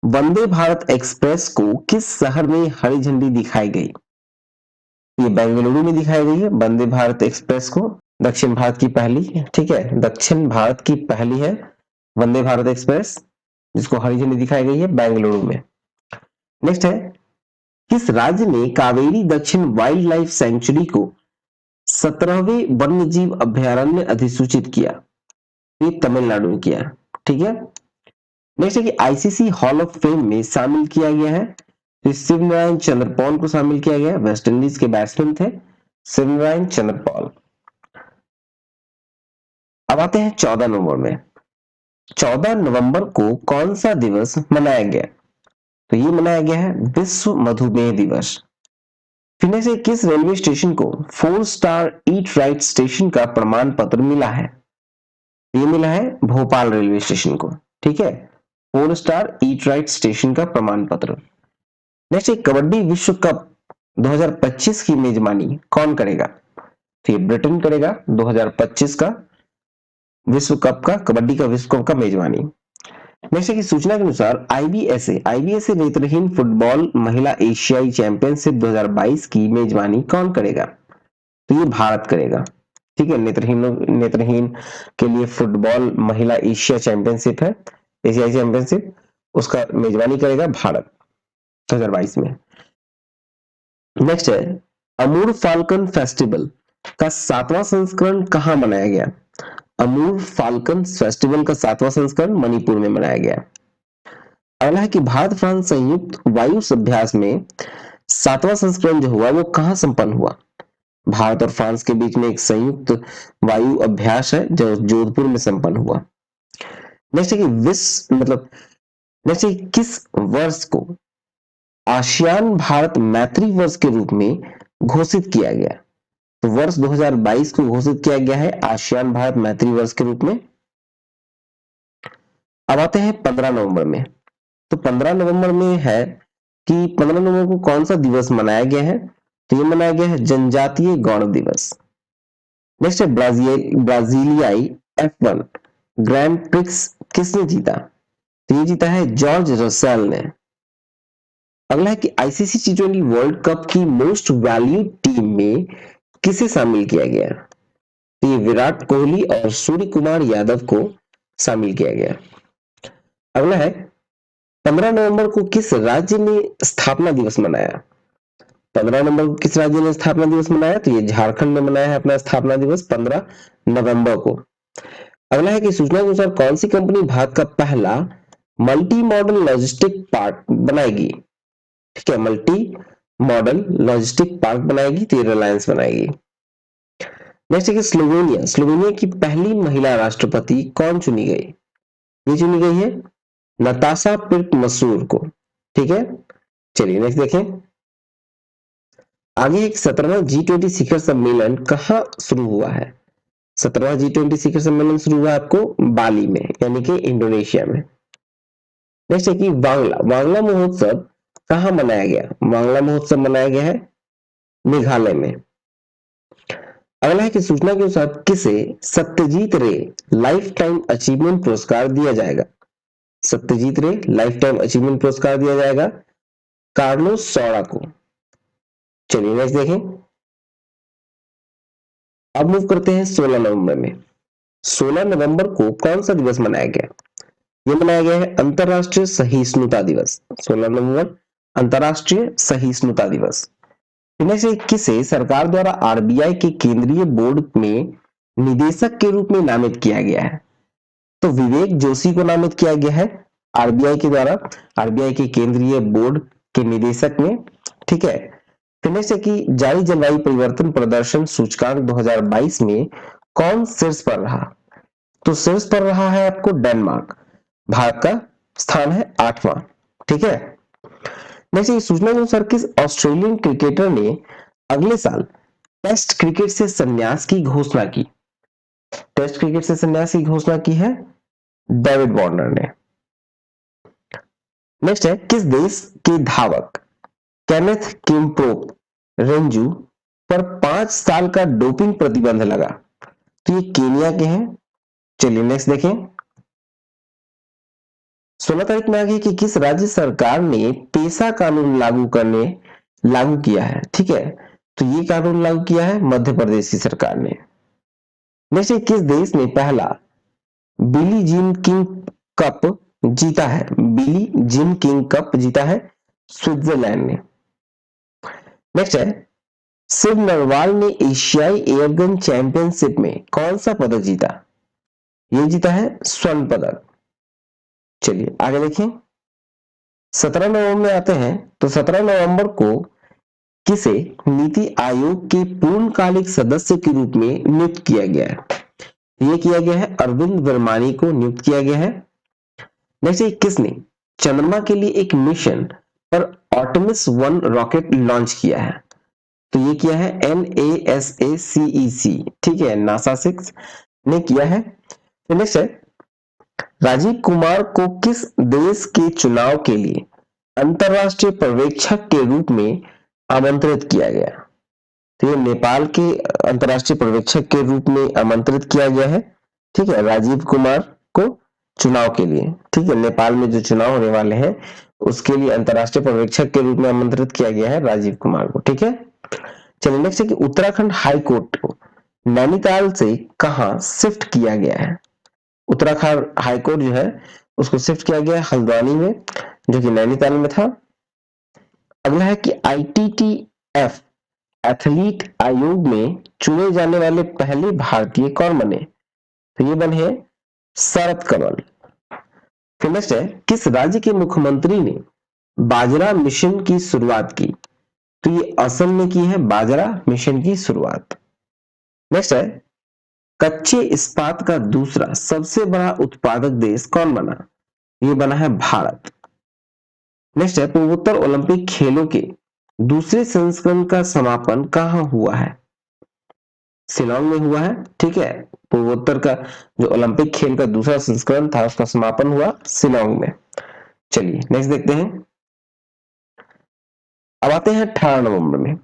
वंदे भारत एक्सप्रेस को किस शहर में हरी झंडी दिखाई गई? ये बेंगलुरु में दिखाई गई है वंदे भारत एक्सप्रेस को। दक्षिण भारत की पहली, ठीक है, दक्षिण भारत की पहली है वंदे भारत एक्सप्रेस जिसको हरी झंडी दिखाई गई है बेंगलुरु में। नेक्स्ट है किस राज्य ने कावेरी दक्षिण वाइल्ड लाइफ सेंचुरी को 17वें वन्य जीव अभ्यारण्य अधिसूचित किया? ये तमिलनाडु में किया, ठीक है। नेक्स्ट है कि आईसीसी हॉल ऑफ फेम में शामिल किया गया है तो शिवनारायण चंद्रपॉल को शामिल किया गया। वेस्ट इंडीज के बैट्समैन थे शिवनारायण चंद्रपॉल। अब आते हैं 14 नवंबर में। 14 नवंबर को कौन सा दिवस मनाया गया? तो ये मनाया गया है विश्व मधुमेह दिवस। फिर से किस रेलवे स्टेशन को 4 स्टार ईट राइट स्टेशन का प्रमाण पत्र मिला है? ये मिला है भोपाल रेलवे स्टेशन को, ठीक है, 4 स्टार ईट राइट स्टेशन का प्रमाण पत्र। नेक्स्ट कबड्डी विश्व कप 2025 की मेजबानी कौन करेगा? तो ये ब्रिटेन करेगा 2025 का विश्व कप का, कबड्डी का विश्व कप का मेजबानी। नेक्स्ट की सूचना के अनुसार आईबीएसए नेत्रहीन फुटबॉल महिला एशियाई चैंपियनशिप 2022 की मेजबानी कौन करेगा? तो ये भारत करेगा, ठीक है। नेत्रहीन के लिए फुटबॉल महिला एशिया चैंपियनशिप है, एशियाई चैंपियनशिप, उसका मेजबानी करेगा भारत 2022 में। नेक्स्ट है अमूर फाल्कन फेस्टिवल का 7वां संस्करण कहां मनाया गया? अमूर फाल्कन फेस्टिवल का 7वां संस्करण मणिपुर में मनाया गया। अगला है कि भारत फ्रांस संयुक्त वायु अभ्यास में 7वां संस्करण जो हुआ वो कहां संपन्न हुआ? भारत और फ्रांस के बीच में एक संयुक्त वायु अभ्यास है जो जोधपुर में संपन्न हुआ। नेक्स्ट है कि नेक्स्ट है किस वर्ष को आसियान भारत मैत्री वर्ष के रूप में घोषित किया गया? तो वर्ष 2022 को घोषित किया गया है आसियान भारत मैत्री वर्ष के रूप में। अब आते हैं 15 नवंबर में। तो 15 नवंबर में है कि 15 नवंबर को कौन सा दिवस मनाया गया है? तो ये मनाया गया है जनजातीय गौरव दिवस। नेक्स्ट है ब्राजीलियाई F1 ग्रैंड प्रिक्स किसने जीता? तो ये जीता है जॉर्ज रसेल ने। अगला है कि आईसीसी T20 वर्ल्ड कप की मोस्ट वैल्यूड टीम में किसे शामिल किया गया? तो ये विराट कोहली और सूर्य कुमार यादव को शामिल किया गया। अगला है 15 नवंबर को किस राज्य ने स्थापना दिवस मनाया? 15 नवंबर को किस राज्य ने स्थापना दिवस मनाया? तो ये झारखंड में मनाया है अपना स्थापना दिवस 15 नवंबर को। अगला है कि सूचना के अनुसार कौन सी कंपनी भारत का पहला मल्टी मॉडल लॉजिस्टिक पार्क बनाएगी? ठीक है, मल्टी मॉडल लॉजिस्टिक पार्क बनाएगी तो ये रिलायंस बनाएगी। नेक्स्ट है कि स्लोवेनिया की पहली महिला राष्ट्रपति कौन चुनी गई? ये चुनी गई है नताशा पिर्क मसूर को, ठीक है। चलिए नेक्स्ट देखें। आगे एक 17वां G20 शिखर सम्मेलन कहां शुरू हुआ है? 17वां G20 शिखर सम्मेलन शुरू हुआ आपको बाली में, यानी कि इंडोनेशिया में। नेक्स्ट है कि वांगला वांगला महोत्सव कहाँ मनाया गया? वांगला महोत्सव मनाया गया है मेघालय में। अगला है कि सूचना के अनुसार किसे सत्यजीत रे लाइफ टाइम अचीवमेंट पुरस्कार दिया जाएगा? सत्यजीत रे लाइफ टाइम अचीवमेंट पुरस्कार दिया जाएगा कार्लोस सौरा को। चलिए नेक्स्ट देखें। अब मूव करते हैं 16 नवंबर में। 16 नवंबर को कौन सा दिवस मनाया गया? यह मनाया गया है अंतरराष्ट्रीय सहिष्णुता दिवस। 16 नवंबर अंतरराष्ट्रीय सहिष्णुता दिवस। इनमें से किसे सरकार द्वारा आरबीआई के केंद्रीय बोर्ड में निदेशक के रूप में नामित किया गया है? तो विवेक जोशी को नामित किया गया है आरबीआई के द्वारा, आरबीआई के केंद्रीय बोर्ड के निदेशक में। ठीक है। फिर से कि जारी जलवायु परिवर्तन प्रदर्शन सूचकांक 2022 में कौन शीर्ष पर रहा? तो शीर्ष पर रहा है आपको डेनमार्क। भारत का स्थान है 8वां। ठीक है। नेक्स्ट सूचना के अनुसार किस ऑस्ट्रेलियन क्रिकेटर ने अगले साल टेस्ट क्रिकेट से संन्यास की घोषणा की? टेस्ट क्रिकेट से संन्यास की घोषणा की है डेविड वार्नर ने। नेक्स्ट है किस देश के धावक केनेथ किम्प्रोप रेंजू पर 5 साल का डोपिंग प्रतिबंध लगा? तो ये केनिया के हैं। चलिए नेक्स्ट देखें। 16 तारीख में आगे कि किस राज्य सरकार ने पेशा कानून लागू किया है? ठीक है, तो ये कानून लागू किया है मध्य प्रदेश की सरकार ने। नेक्स्ट किस देश ने पहला बिली जीन किंग कप जीता है? बिली जीन किंग कप जीता है स्विट्जरलैंड ने। नेक्स्ट है शिव नरवाल ने एशियाई एयरगन चैंपियनशिप में कौन सा पदक जीता? ये जीता है स्वर्ण पदक। चलिए आगे देखिए। 17 नवंबर में आते हैं तो 17 नवंबर को किसे नीति आयोग के पूर्णकालिक सदस्य के रूप में नियुक्त किया गया है? यह किया गया है अरविंद वर्मानी को नियुक्त किया गया है। नेक्स्ट किसने चंद्रमा के लिए एक मिशन पर आर्टेमिस 1 रॉकेट लॉन्च किया है? तो ये किया है NASACEC। ठीक है, नासा 6 ने किया है। नेक्स्ट है राजीव कुमार को किस देश के चुनाव के लिए अंतरराष्ट्रीय पर्यवेक्षक के रूप में आमंत्रित किया गया? तो ये नेपाल के अंतरराष्ट्रीय पर्यवेक्षक के रूप में आमंत्रित किया गया है। ठीक है, राजीव कुमार को चुनाव के लिए। ठीक है, नेपाल में जो चुनाव होने वाले हैं उसके लिए अंतरराष्ट्रीय पर्यवेक्षक के रूप में आमंत्रित किया गया है राजीव कुमार को। ठीक है। चलिए नेक्स्ट है कि उत्तराखंड हाई कोर्ट को नैनीताल से कहां शिफ्ट किया गया है? उत्तराखंड हाई कोर्ट जो है उसको शिफ्ट किया गया है हल्द्वानी में, जो कि नैनीताल में था। अगला है कि ITTF एथलीट आयोग में चुने जाने वाले पहले भारतीय कौन बने? तो ये बने हैं शरद कमल। फिर नेक्स्ट है किस राज्य के मुख्यमंत्री ने बाजरा मिशन की शुरुआत की? तो ये असम ने की है बाजरा मिशन की शुरुआत। नेक्स्ट है कच्चे इस्पात का दूसरा सबसे बड़ा उत्पादक देश कौन बना? ये बना है भारत। नेक्स्ट है पूर्वोत्तर ओलंपिक खेलों के दूसरे संस्करण का समापन कहां हुआ है? शिलोंग में हुआ है। ठीक है, पूर्वोत्तर का जो ओलंपिक खेल का दूसरा संस्करण था उसका समापन हुआ शिलोंग में। चलिए नेक्स्ट देखते हैं। अब आते हैं 18 नवंबर में।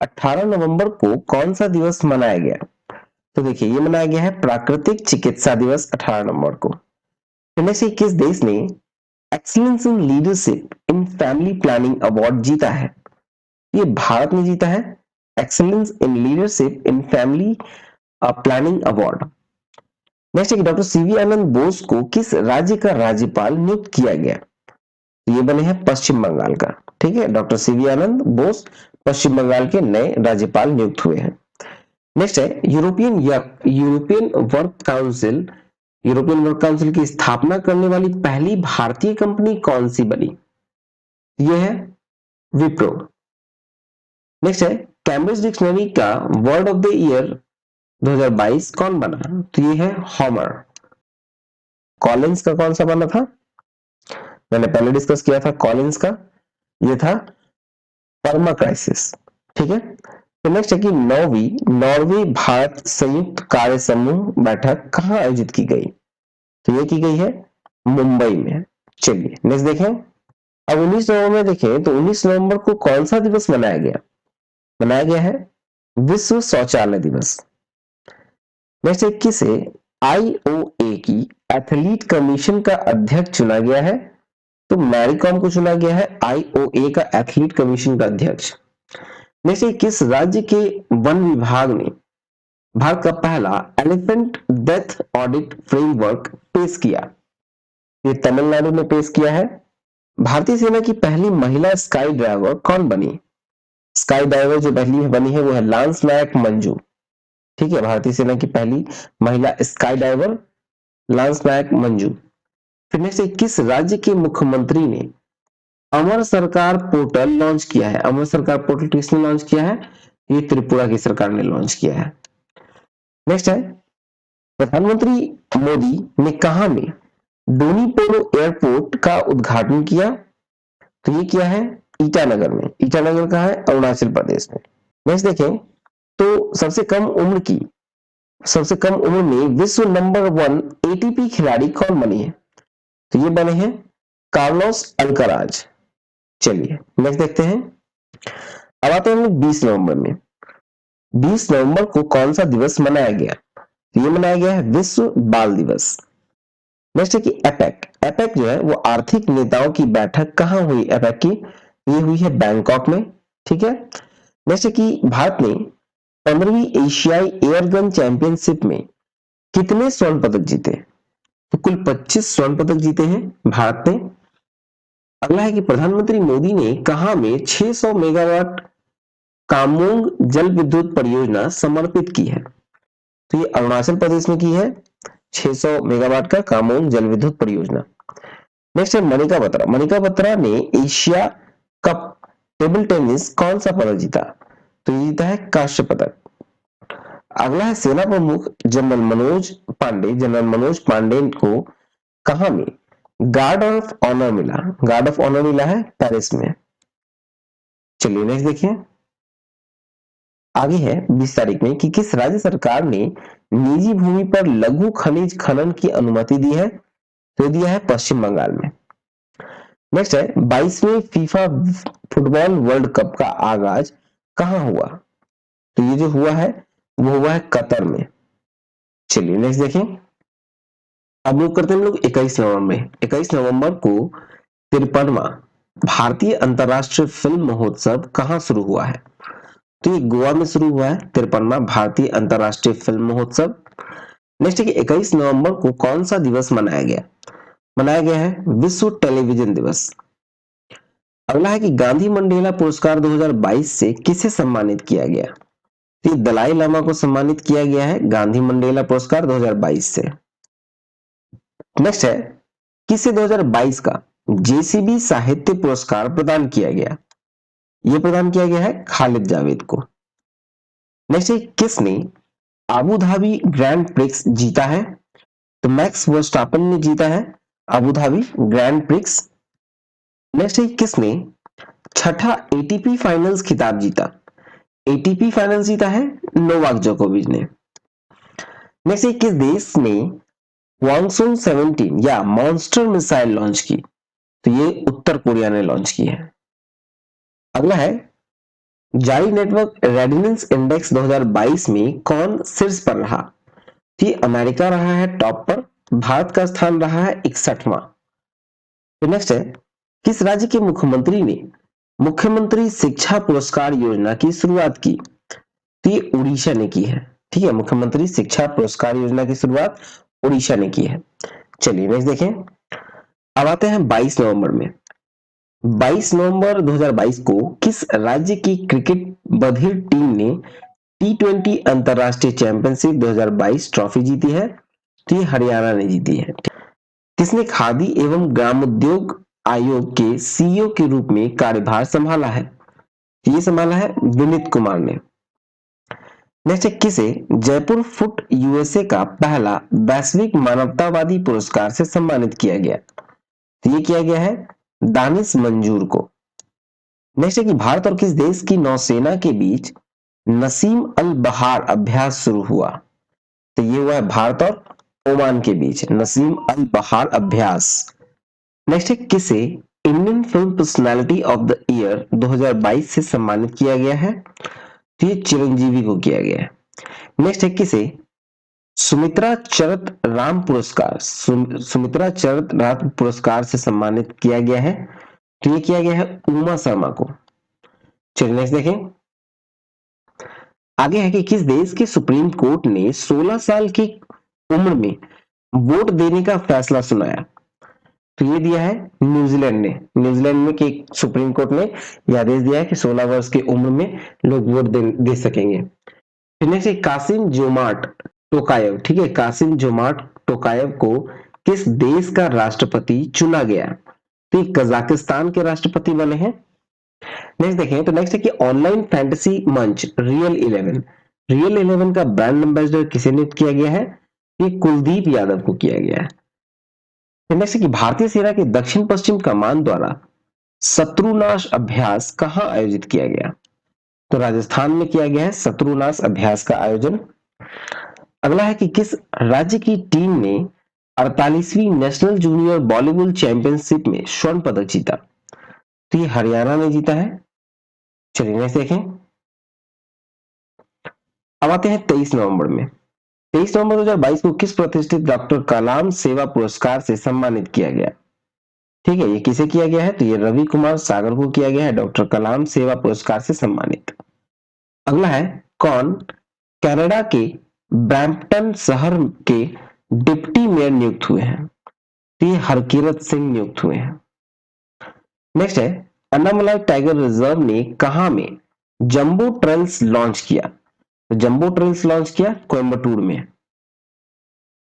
18 नवंबर को कौन सा दिवस मनाया गया? तो देखिए ये मनाया गया है प्राकृतिक चिकित्सा दिवस 18 नवंबर को। इनमें से किस देश ने excellence in leadership in family planning award जीता है? ये भारत ने जीता है excellence in leadership in family planning award. Next है डॉक्टर सीवी आनंद बोस को किस राज्य का राज्यपाल नियुक्त किया गया? ये बने हैं पश्चिम बंगाल का। ठीक है, डॉक्टर सीवी आनंद बोस पश्चिम बंगाल के नए राज्यपाल नियुक्त हुए हैं। नेक्स्ट है यूरोपियन वर्क काउंसिल की स्थापना करने वाली पहली भारतीय कंपनी कौन सी बनी? यह है विप्रो। नेक्स्ट है कैम्ब्रिज डिक्शनरी का वर्ड ऑफ द ईयर 2022 कौन बना? तो ये है हॉमर। कॉलिंस का कौन सा बना था? मैंने पहले डिस्कस किया था कॉलिंस का, ये था पर्मा क्राइसिस। ठीक है, तो नेक्स्ट है कि नॉर्वे भारत संयुक्त कार्य समूह बैठक कहाँ आयोजित की गई? तो ये की गई है मुंबई में। चलिए नेक्स्ट देखें। अब 19 नवंबर में देखें तो 19 नवंबर को कौन सा दिवस मनाया गया? मनाया गया है विश्व शौचालय दिवस। नेक्स्ट 21 से आईओए की एथलीट कमीशन का अध्यक्ष चुना गया है। तो मैरी कॉम को चुना गया है आईओए का एथलीट कमीशन का अध्यक्ष। नेक्स्ट किस राज्य के वन विभाग ने भारत का पहला एलिफेंट डेथ ऑडिट फ्रेमवर्क पेश किया? ये तमिलनाडु में पेश किया है। भारतीय सेना की पहली महिला स्काई ड्राइवर कौन बनी? स्काई ड्राइवर जो पहली बनी है वो है लांस नायक मंजू। ठीक है, भारतीय सेना की पहली महिला स्काई डाइवर लांस नायक मंजू। फिर नेक्स्ट किस राज्य के मुख्यमंत्री ने अमर सरकार पोर्टल लॉन्च किया है? अमर सरकार पोर्टल किसने लॉन्च किया है? ये त्रिपुरा की सरकार ने लॉन्च किया है। नेक्स्ट है प्रधानमंत्री मोदी ने कहा में डोनीपोलो एयरपोर्ट का उद्घाटन किया? तो ये किया है ईटानगर में। ईटानगर कहाँ है? अरुणाचल प्रदेश में। नेक्स्ट देखें तो सबसे कम उम्र में विश्व नंबर 1 एटीपी खिलाड़ी कौन बनी है? तो ये बने हैं कार्लोस अल्कराज। चलिए नेक्स्ट देखते हैं। अब आते हैं 20 नवंबर में। 20 नवंबर को कौन सा दिवस मनाया गया? तो ये मनाया गया है विश्व बाल दिवस। नेक्स्ट है कि एपेक जो है वो आर्थिक नेताओं की बैठक कहाँ हुई? एपेक की ये हुई है बैंकॉक में। ठीक है। नेक्स्ट है कि भारत ने 15वीं एशियाई एयरगन चैंपियनशिप में कितने स्वर्ण पदक जीते? तो कुल 25 स्वर्ण पदक जीते हैं भारत ने। अगला है कि प्रधानमंत्री मोदी ने कहा में 600 मेगावाट कामोंग जल विद्युत परियोजना समर्पित की है? तो ये अरुणाचल प्रदेश में की है 600 मेगावाट का कामोंग जल विद्युत परियोजना। नेक्स्ट है मनिका बत्रा। मनिका बत्रा ने एशिया कप टेबल टेनिस कौन सा पदक जीता? तो ये जीता है कांस्य पदक। अगला है सेना प्रमुख जनरल मनोज पांडे को कहा में गार्ड ऑफ ऑनर मिला? गार्ड ऑफ ऑनर मिला है पेरिस में। चलिए नेक्स्ट देखिए। आगे है 20 तारीख में कि किस राज्य सरकार ने निजी भूमि पर लघु खनिज खनन की अनुमति दी है? तो दिया है पश्चिम बंगाल में। नेक्स्ट है 22वें फीफा फुटबॉल वर्ल्ड कप का आगाज कहां हुआ? तो ये जो हुआ है वो हुआ है कतर में। चलिए नेक्स्ट देखें। अब लोग करते हैं हम लोग 21 नवंबर में। 21 नवंबर को 53वां भारतीय अंतरराष्ट्रीय फिल्म महोत्सव कहां शुरू हुआ है? तो ये गोवा में शुरू हुआ है 53वां भारतीय अंतरराष्ट्रीय फिल्म महोत्सव। नेक्स्ट है कि 21 नवंबर को कौन सा दिवस मनाया गया? मनाया गया है विश्व टेलीविजन दिवस। अगला है कि गांधी मंडेला पुरस्कार 2022 से किसे सम्मानित किया गया? तो दलाई लामा को सम्मानित किया गया है गांधी मंडेला पुरस्कार 2022 से। नेक्स्ट है किसे 2022 का जेसीबी साहित्य पुरस्कार प्रदान किया गया? यह प्रदान किया गया है खालिद जावेद को। नेक्स्ट है किसने अबू धाबी ग्रैंड प्रिक्स जीता है? तो मैक्स वर्स्टापन ने जीता है Abu Dhabi grand prix. Next है किसने छठा एटीपी फाइनल्स खिताब जीता? एटीपी फाइनल्स जीता है नोवाक जोकोविच ने। नेक्स्ट है किस देश ने वांगसुन 17 या मॉन्स्टर मिसाइल लॉन्च की? तो ये उत्तर कोरिया ने लॉन्च की है। अगला है जारी नेटवर्क रेडिनेंस इंडेक्स 2022 में कौन शीर्ष पर रहा? कि अमेरिका रहा है टॉप पर, भारत का स्थान रहा है 61वां। तो नेक्स्ट है किस राज्य के मुख्यमंत्री ने मुख्यमंत्री शिक्षा पुरस्कार योजना की शुरुआत की? तो ये उड़ीसा ने की है। ठीक है, मुख्यमंत्री शिक्षा पुरस्कार योजना की शुरुआत उड़ीसा ने की है। चलिए नेक्स्ट देखें। अब आते हैं 22 नवंबर में। 22 नवंबर 2022 को किस राज्य की क्रिकेट बधिर टीम ने T20 अंतरराष्ट्रीय चैंपियनशिप 2022 ट्रॉफी जीती है? तो ये हरियाणा ने जीती है। किसने खादी एवं ग्रामोद्योग आयोग के सीईओ के रूप में कार्यभार संभाला है? ये संभाला है विनीत कुमार ने। नेक्स्ट है किसे जयपुर फुट यूएसए का पहला वैश्विक मानवतावादी पुरस्कार से सम्मानित किया गया? तो ये किया गया है दानिश मंजूर को। नेक्स्ट है कि भारत और किस देश की नौसेना के बीच नसीम अल बहार अभ्यास शुरू हुआ? तो ये हुआ है भारत और ओमान के बीच नसीम अल बहार अभ्यास। नेक्स्ट है किसे Indian film personality of the year 2022 से सम्मानित किया गया है? तो ये चिरंजीवी को किया गया है। नेक्स्ट है किसे सुमित्रा चरत राम पुरस्कार सुमित्रा चरत राम पुरस्कार से सम्मानित किया गया है? तो ये किया गया है उमा शर्मा को। चलिए नेक्स्ट देखें। आगे है कि किस देश के सुप्रीम कोर्ट ने 16 साल की उम्र में वोट देने का फैसला सुनाया? तो ये दिया है न्यूजीलैंड ने। न्यूजीलैंड में के सुप्रीम कोर्ट ने यह आदेश दिया है कि 16 वर्ष की उम्र में लोग वोट दे सकेंगे। फिर नेक्स्ट कासिम जोमार्ट टोकायव, ठीक है, कासिम जोमार्ट टोकायव को किस देश का राष्ट्रपति चुना गया? तो ये कजाकिस्तान के राष्ट्रपति बने हैं। नेक्स्ट देखें तो नेक्स्ट है कि ऑनलाइन फैंटेसी मंच रियल 11 का ब्रांड एम्बेसडर किसे नियुक्त किया गया है? ये कुलदीप यादव को किया गया है। नेक्स्ट है कि भारतीय सेना के दक्षिण पश्चिम कमान द्वारा शत्रुनाश अभ्यास कहां आयोजित किया गया? तो राजस्थान में किया गया है शत्रुनाश अभ्यास का आयोजन। अगला है कि किस राज्य की टीम ने 48वीं नेशनल जूनियर वॉलीबॉल चैंपियनशिप में स्वर्ण पदक जीता? तो ये हरियाणा ने जीता है। चलिए नेक्स्ट देखें। अब आते हैं 23 नवंबर में। 23 नवंबर 2022 को किस प्रतिष्ठित डॉक्टर कलाम सेवा पुरस्कार से सम्मानित किया गया? ठीक है, ये किसे किया गया है? तो ये रवि कुमार सागर को किया गया है डॉक्टर कलाम सेवा पुरस्कार से सम्मानित। अगला है कौन कनाडा के ब्रैम्पटन शहर के डिप्टी मेयर नियुक्त हुए हैं? तो ये हरकिरत सिंह नियुक्त हुए हैं। नेक्स्ट है अन्नामलाई टाइगर रिजर्व ने कहा में जंबो ट्रेल्स लॉन्च किया? तो जंबो ट्रेल्स लॉन्च किया कोयम्बटूर में।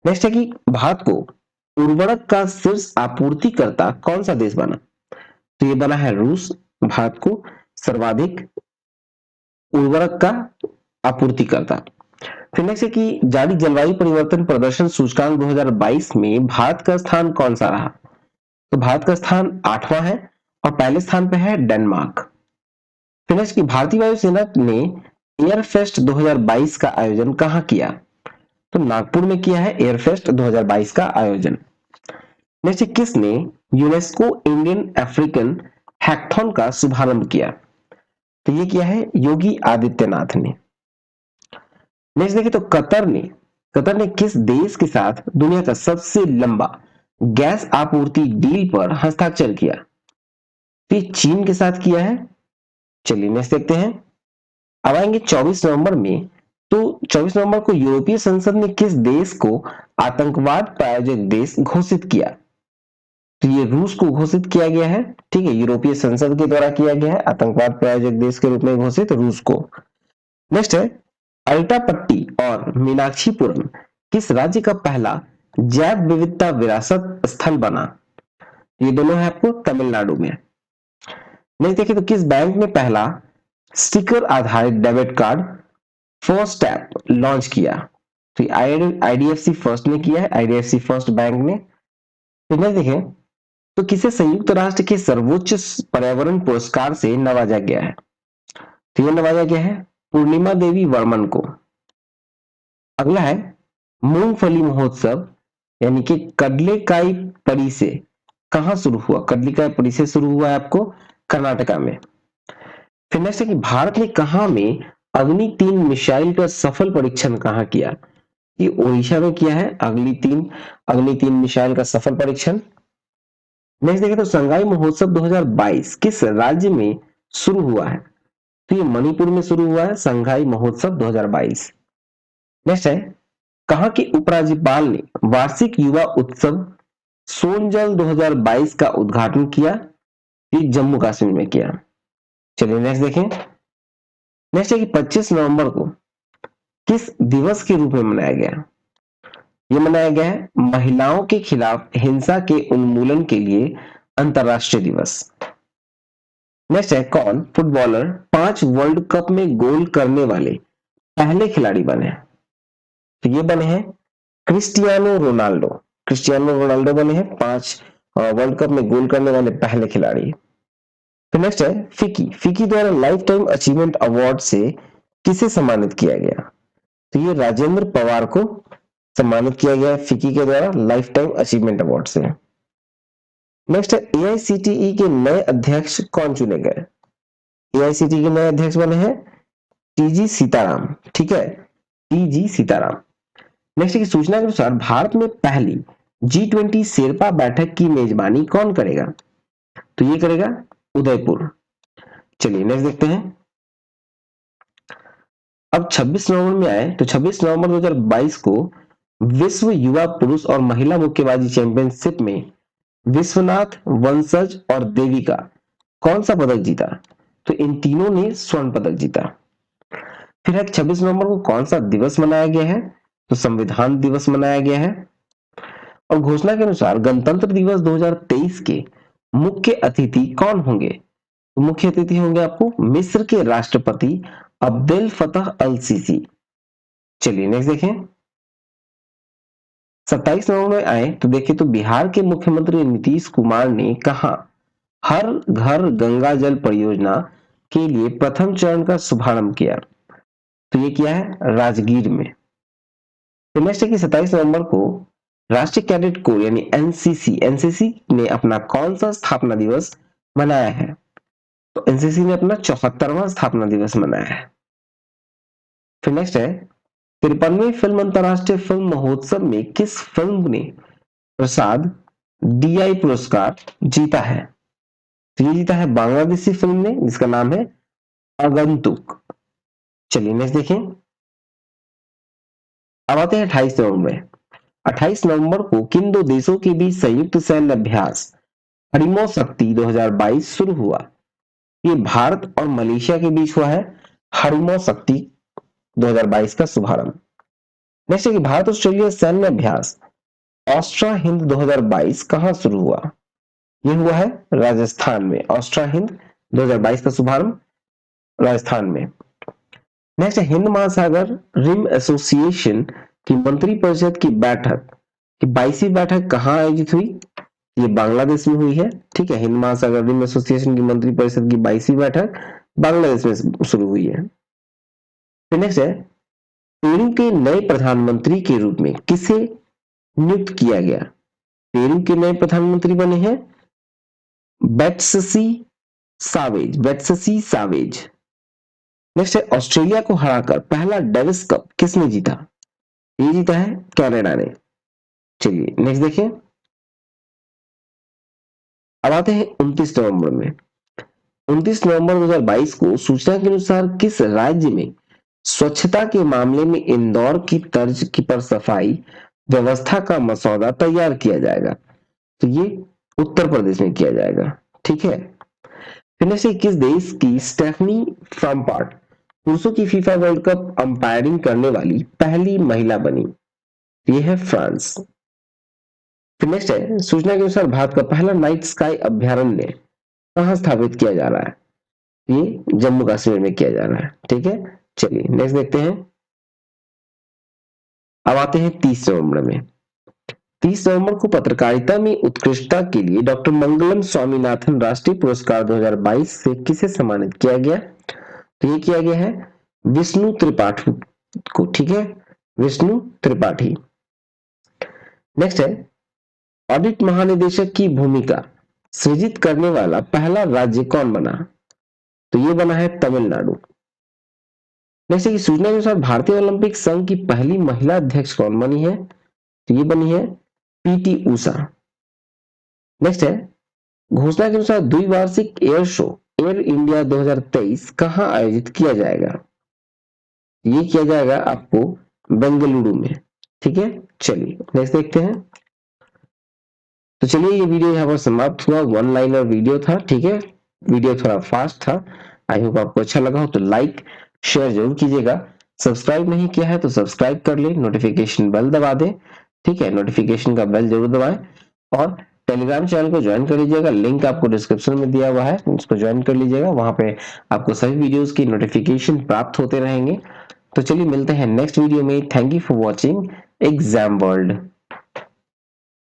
नेक्स्ट है कि भारत को उर्वरक का शीर्ष आपूर्तिकर्ता कौन सा देश बना? तो ये बना है रूस। भारत को सर्वाधिक उर्वरक का आपूर्तिकर्ता। फिर नेक्स्ट है कि जारी जलवायु परिवर्तन प्रदर्शन सूचकांक 2022 में भारत का स्थान कौन सा रहा? तो भारत का स्थान 8वां है और पहले स्थान पे है डेनमार्क। फिर नेक्स्ट की भारतीय वायुसेना ने एयरफेस्ट 2022 का आयोजन कहां किया? तो नागपुर में किया है एयरफेस्ट 2022 का आयोजन। नेक्स्ट किसने यूनेस्को इंडियन अफ्रीकन हैकथॉन का शुभारंभ किया? तो ये किया है योगी आदित्यनाथ ने। नेक्स्ट देखिए तो कतर ने किस देश के साथ दुनिया का सबसे लंबा गैस आपूर्ति डील पर हस्ताक्षर किया? तो ये चीन के साथ किया है। चलिए नेक्स्ट देखते हैं। अब आएंगे 24 नवंबर में। तो 24 नवंबर को यूरोपीय संसद ने किस देश को आतंकवाद प्रायोजक देश घोषित किया? तो ये रूस को घोषित किया गया है। ठीक है, यूरोपीय संसद के द्वारा किया गया है आतंकवाद प्रायोजक देश के रूप में घोषित रूस को। नेक्स्ट है अल्टापट्टी और मीनाक्षीपुरम किस राज्य का पहला जैव विविधता विरासत स्थल बना? ये दोनों है आपको तमिलनाडु में। नेक्स्ट देखिए तो किस बैंक ने पहला स्टिकर आधारित debit card first tap launch किया? तो आईडीएफसी फर्स्ट ने किया है, आईडीएफसी फर्स्ट बैंक ने। तो नेक्स्ट देखिए तो किसे संयुक्त राष्ट्र के सर्वोच्च पर्यावरण पुरस्कार से नवाजा गया है? तो ये नवाजा गया है पूर्णिमा देवी वर्मन को। अगला है मूंगफली महोत्सव यानी कि कडलेकाई पड़ी से कहां शुरू हुआ? कडलेकाई पड़ी से शुरू हुआ है आपको कर्नाटका में। फिर नेक्स्ट है कि भारत ने कहा में अग्नि-3 मिसाइल का सफल परीक्षण कहां किया? ये ओडिशा में किया है अग्नि-3 मिसाइल का सफल परीक्षण। नेक्स्ट देखें तो संगाई महोत्सव 2022 किस राज्य में शुरू हुआ है? तो ये मणिपुर में शुरू हुआ है संघाई महोत्सव 2022। नेक्स्ट है कहां के उपराज्यपाल ने वार्षिक युवा उत्सव सोनजल 2022 का उद्घाटन किया? ये जम्मू कश्मीर में किया। चलिए नेक्स्ट देखें। नेक्स्ट है कि 25 नवंबर को किस दिवस के रूप में मनाया गया? ये मनाया गया है महिलाओं के खिलाफ हिंसा के उन्मूलन के लिए अंतरराष्ट्रीय दिवस। नेक्स्ट है कौन फुटबॉलर 5 वर्ल्ड कप में गोल करने वाले पहले खिलाड़ी बने? तो ये बने हैं क्रिस्टियानो रोनाल्डो बने हैं 5 वर्ल्ड कप में गोल करने वाले पहले खिलाड़ी। तो नेक्स्ट है फिकी द्वारा लाइफ टाइम अचीवमेंट अवार्ड से किसे सम्मानित किया गया? तो ये राजेंद्र पवार को सम्मानित किया गया फिक्की के द्वारा लाइफ टाइम अचीवमेंट अवार्ड से। नेक्स्ट है एआईसीटीई के नए अध्यक्ष कौन चुने गए? एआईसीटीई के नए अध्यक्ष बने हैं टीजी सीताराम। ठीक है, टीजी सीताराम। नेक्स्ट की सूचना के अनुसार भारत में पहली G20 शेरपा बैठक की मेजबानी कौन करेगा? तो ये करेगा उदयपुर। चलिए नेक्स्ट देखते हैं। अब 26 नवंबर में आए तो 26 नवंबर 2022 को विश्व युवा पुरुष और महिला मुक्केबाजी चैंपियनशिप में विश्वनाथ, वंशज और देविका कौन सा पदक जीता? तो इन तीनों ने स्वर्ण पदक जीता। फिर है 26 नवंबर को कौन सा दिवस मनाया गया है? तो संविधान दिवस मनाया गया है। और घोषणा के अनुसार गणतंत्र दिवस 2023 के मुख्य अतिथि कौन होंगे? तो मुख्य अतिथि होंगे आपको मिस्र के राष्ट्रपति अब्देल फतह अल सीसी। चलिए नेक्स्ट देखें। 27 नवंबर में आए तो देखिए तो बिहार के मुख्यमंत्री नीतीश कुमार ने कहा हर घर गंगा जल परियोजना के लिए प्रथम चरण का शुभारंभ किया। तो ये किया है राजगीर में। तो नेक्स्ट है कि 27 नवंबर को राष्ट्रीय कैडेट कोर यानी एनसीसी ने अपना कौन सा स्थापना दिवस मनाया है? तो एनसीसी ने अपना 74वां स्थापना दिवस मनाया है। फिर नेक्स्ट है 53वें फिल्म अंतरराष्ट्रीय फिल्म महोत्सव में किस फिल्म ने प्रसाद डीआई पुरस्कार जीता है? तो ये जीता है बांग्लादेशी फिल्म ने जिसका नाम है आगंतुक। चलिए नेक्स्ट देखें। अब आते हैं 28 नवंबर में। 28 नवंबर को किन दो देशों के बीच संयुक्त सैन्य अभ्यास हरिमो शक्ति 2022 शुरू हुआ? ये भारत और मलेशिया के बीच हुआ है हरिमो शक्ति 2022 का शुभारंभ। नेक्स्ट है कि भारत ऑस्ट्रेलिया सैन्य अभ्यास ऑस्ट्रा हिंद 2022 कहां शुरू हुआ? यह हुआ है राजस्थान में। ऑस्ट्रा हिंद 2022 का शुभारंभ राजस्थान में। नेक्स्ट है हिंद महासागर रिम एसोसिएशन की मंत्रिपरिषद की बैठक की 22वीं बैठक कहां आयोजित हुई? ये बांग्लादेश में हुई है। ठीक है, हिंद महासागर रिम एसोसिएशन की मंत्रिपरिषद की 22वीं बैठक बांग्लादेश में शुरू हुई है। फिर नेक्स्ट है पेरू के नए प्रधानमंत्री के रूप में किसे नियुक्त किया गया? पेरू के नए प्रधानमंत्री बने हैं बेट्सी सावेज। नेक्स्ट है ऑस्ट्रेलिया को हराकर पहला डेविस कप किसने जीता? ये जीता है कनाडा ने। चलिए नेक्स्ट देखिए। अब आते हैं 29 नवंबर में। 29 नवंबर 2022 को सूचना के अनुसार किस राज्य में स्वच्छता के मामले में इंदौर की तर्ज की पर सफाई व्यवस्था का मसौदा तैयार किया जाएगा? तो ये उत्तर प्रदेश में किया जाएगा। ठीक है। फिर से किस देश की स्टेफनी फ्रम्पार्ट पुरुषों की फीफा वर्ल्ड कप अंपायरिंग करने वाली पहली महिला बनी? ये है फ्रांस। फिर नेक्स्ट है सूचना के अनुसार भारत का पहला नाइट स्काई अभ्यारण्य कहां स्थापित किया जा रहा है? ये जम्मू कश्मीर में किया जा रहा है। ठीक है, चलिए नेक्स्ट देखते हैं। अब आते हैं 30 नवंबर में। 30 नवंबर को पत्रकारिता में उत्कृष्टता के लिए डॉक्टर मंगलम स्वामीनाथन राष्ट्रीय पुरस्कार 2022 से किसे सम्मानित किया गया? तो ये किया गया है विष्णु त्रिपाठी को। ठीक है, विष्णु त्रिपाठी। नेक्स्ट है ऑडिट महानिदेशक की भूमिका सृजित करने वाला पहला राज्य कौन बना? तो ये बना है तमिलनाडु। नेक्स्ट है कि सूचना के अनुसार भारतीय ओलंपिक संघ की पहली महिला अध्यक्ष कौन बनी है? तो ये बनी है पीटी उषा। नेक्स्ट है घोषणा के अनुसार द्विवार्षिक एयर शो एयर इंडिया 2023 कहां आयोजित किया जाएगा? ये किया जाएगा आपको बेंगलुरु में। ठीक है, चलिए नेक्स्ट देखते हैं। तो चलिए ये वीडियो यहाँ पर समाप्त हुआ। वन लाइनर वीडियो था। ठीक है, वीडियो थोड़ा फास्ट था। आई होप आपको अच्छा लगा हो तो लाइक शेयर जरूर कीजिएगा। सब्सक्राइब नहीं किया है तो सब्सक्राइब कर ले, नोटिफिकेशन बेल दबा दे। ठीक है, नोटिफिकेशन का बेल जरूर दबाएं और टेलीग्राम चैनल को ज्वाइन कर लीजिएगा। लिंक आपको डिस्क्रिप्शन में दिया हुआ है, उसको ज्वाइन कर लीजिएगा। वहां पे आपको सभी वीडियोस की नोटिफिकेशन प्राप्त होते रहेंगे। तो चलिए मिलते हैं नेक्स्ट वीडियो में। Thank you for watching exam world.